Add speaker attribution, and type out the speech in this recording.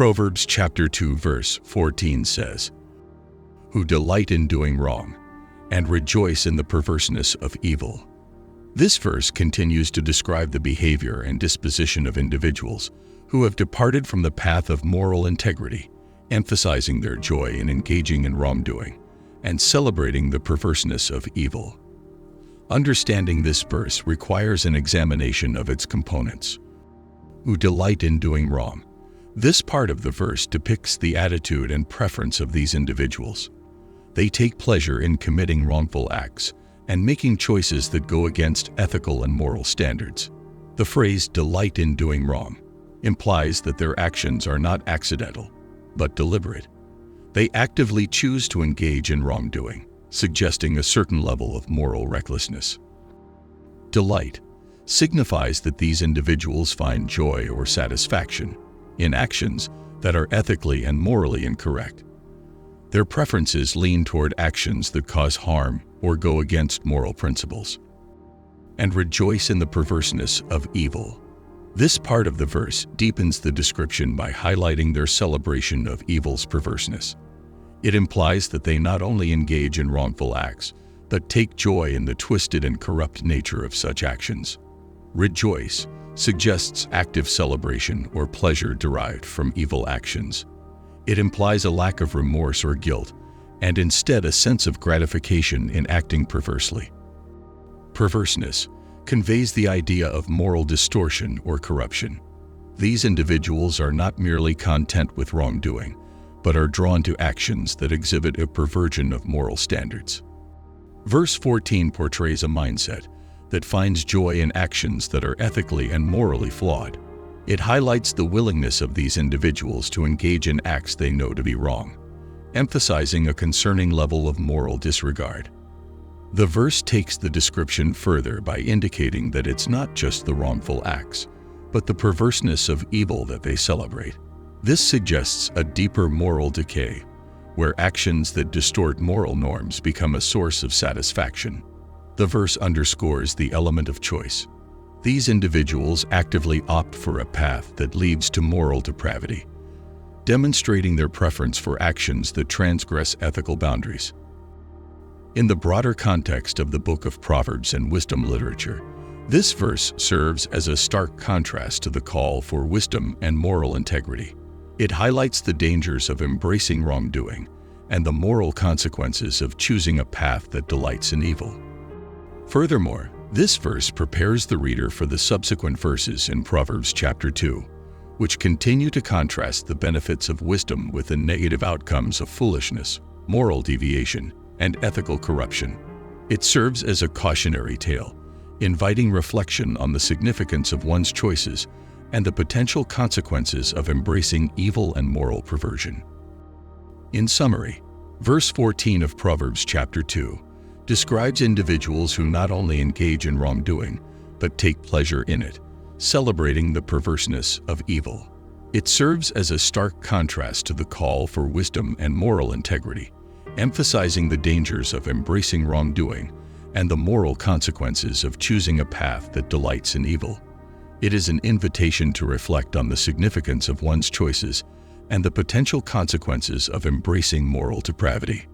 Speaker 1: Proverbs chapter 2 verse 14 says, "Who delight in doing wrong, and rejoice in the perverseness of evil." This verse continues to describe the behavior and disposition of individuals who have departed from the path of moral integrity, emphasizing their joy in engaging in wrongdoing and celebrating the perverseness of evil. Understanding this verse requires an examination of its components. Who delight in doing wrong. This part of the verse depicts the attitude and preference of these individuals. They take pleasure in committing wrongful acts and making choices that go against ethical and moral standards. The phrase "delight in doing wrong" implies that their actions are not accidental, but deliberate. They actively choose to engage in wrongdoing, suggesting a certain level of moral recklessness. Delight signifies that these individuals find joy or satisfaction in actions that are ethically and morally incorrect. Their preferences lean toward actions that cause harm or go against moral principles. And rejoice in the perverseness of evil. This part of the verse deepens the description by highlighting their celebration of evil's perverseness. It implies that they not only engage in wrongful acts, but take joy in the twisted and corrupt nature of such actions. Rejoice suggests active celebration or pleasure derived from evil actions. It implies a lack of remorse or guilt, and instead a sense of gratification in acting perversely. Perverseness conveys the idea of moral distortion or corruption. These individuals are not merely content with wrongdoing, but are drawn to actions that exhibit a perversion of moral standards. Verse 14 portrays a mindset that finds joy in actions that are ethically and morally flawed. It highlights the willingness of these individuals to engage in acts they know to be wrong, emphasizing a concerning level of moral disregard. The verse takes the description further by indicating that it's not just the wrongful acts, but the perverseness of evil that they celebrate. This suggests a deeper moral decay, where actions that distort moral norms become a source of satisfaction. The verse underscores the element of choice. These individuals actively opt for a path that leads to moral depravity, demonstrating their preference for actions that transgress ethical boundaries. In the broader context of the book of Proverbs and wisdom literature, this verse serves as a stark contrast to the call for wisdom and moral integrity. It highlights the dangers of embracing wrongdoing and the moral consequences of choosing a path that delights in evil. Furthermore, this verse prepares the reader for the subsequent verses in Proverbs chapter 2, which continue to contrast the benefits of wisdom with the negative outcomes of foolishness, moral deviation, and ethical corruption. It serves as a cautionary tale, inviting reflection on the significance of one's choices and the potential consequences of embracing evil and moral perversion. In summary, verse 14 of Proverbs chapter 2 describes individuals who not only engage in wrongdoing, but take pleasure in it, celebrating the perverseness of evil. It serves as a stark contrast to the call for wisdom and moral integrity, emphasizing the dangers of embracing wrongdoing and the moral consequences of choosing a path that delights in evil. It is an invitation to reflect on the significance of one's choices and the potential consequences of embracing moral depravity.